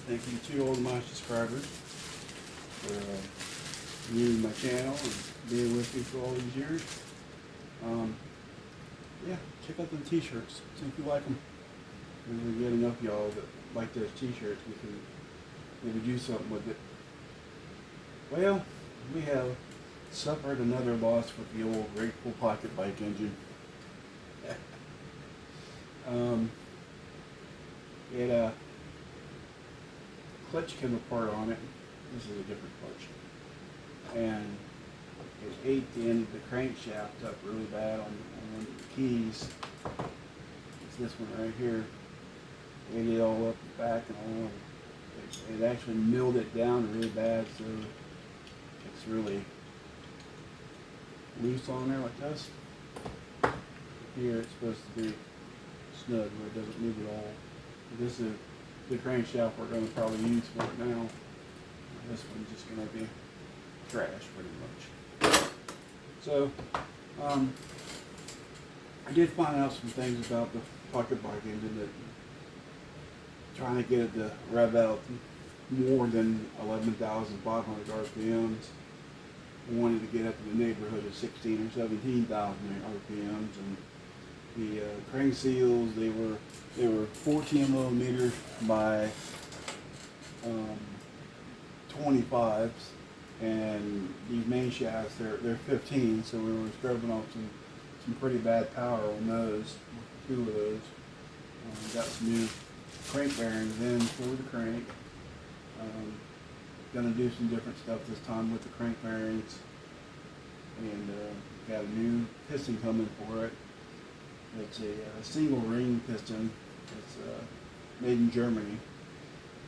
thank you to all of my subscribers for viewing my channel and being with me for all these years. Yeah, check out the t-shirts, see if you like them. If we get enough y'all that like those t-shirts, we can maybe do something with it. Well, we have suffered another loss with the old Grateful pocket bike engine. It clutch came apart on it. This is a different clutch, and it ate the end of the crankshaft up really bad on one of the keys. It's this one right here. Ate it all up the back and all. It actually milled it down really bad, so it's really loose on there like this. Here it's supposed to be snug where it doesn't move at all. This is the crankshaft we're going to probably use for it now. This one's just going to be trash pretty much. So, I did find out some things about the pocket bike engine that trying to get it to rev out more than 11,500 RPMs. I wanted to get up in the neighborhood of 16 or 17,000 RPMs, and the crank seals, they were 14 millimeters by 25s, and these main shafts they're 15, so we were scrubbing off some pretty bad power on those, two of those. Got some new crank bearings in for the crank. Gonna do some different stuff this time with the crank bearings, and got a new piston coming for it. It's a single ring piston. It's made in Germany,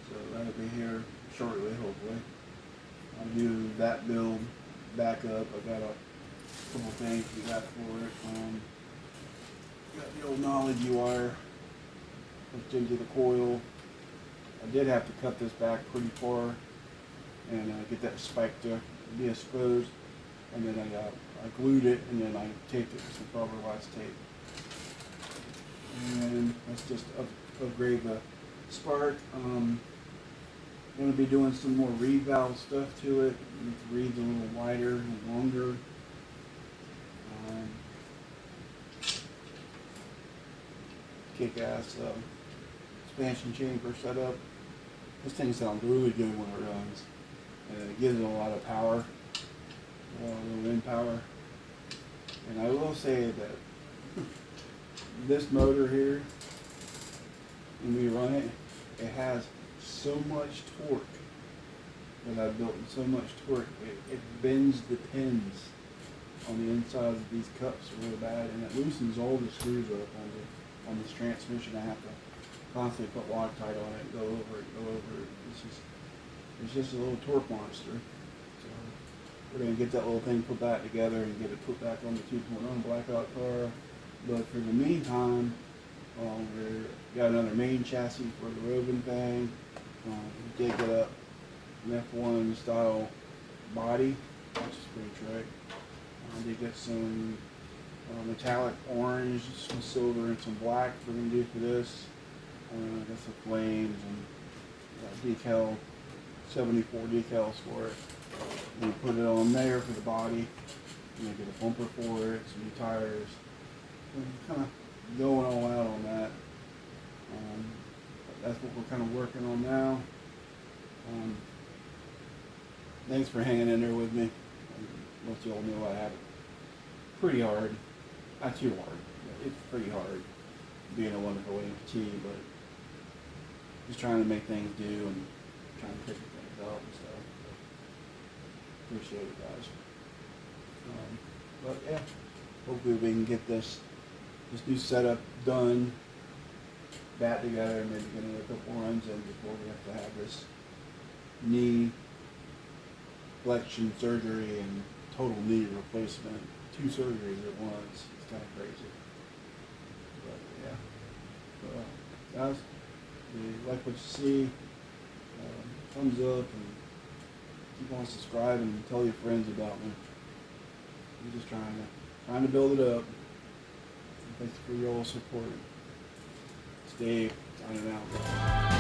so that'll be here shortly, hopefully. I'll do that build back up. I got a couple things we got for it. Got the old knowledge wire hooked into the coil. I did have to cut this back pretty far and get that spike to be exposed, and then I glued it, and then I taped it with some fiberglass tape. And let's just upgrade the spark. I'm going to be doing some more reed valve stuff to it. The reed's a little wider and longer. Kick-ass expansion chamber setup. This thing sounds really good when it runs. And it gives it a lot of power, a lot of wind power. And I will say that this motor here, when we run it, it has so much torque that I've built in so much torque, it bends the pins on the insides of these cups really bad, and it loosens all the screws up on this transmission. I have to constantly put Loctite on it, go over it. It's just a little torque monster. So we're going to get that little thing put back together and get it put back on the 2.0 blackout car. But for the meantime, we got another main chassis for the roving thing. We did get up an F1 style body, which is pretty trick. They get some metallic orange, some silver, and some black we're going to do for this. Got some flames and decal, 74 decals for it. We put it on there for the body. Get a bumper for it, some new tires. Kind of going all out on that. But that's what we're kind of working on now. Thanks for hanging in there with me. Most of y'all know I have it pretty hard. Not too hard. It's pretty hard being a wonderful amputee, but just trying to make things do and trying to figure things out and stuff. Appreciate it, guys. But yeah, hopefully we can get this new setup done, back together, and maybe get another couple runs in before we have to have this knee flexion surgery and total knee replacement. 2 surgeries at once. It's kind of crazy. But yeah. So, guys, if you like what you see, thumbs up and keep on subscribing and tell your friends about me. I'm just trying to build it up. Thanks for your all support. Stay signing out.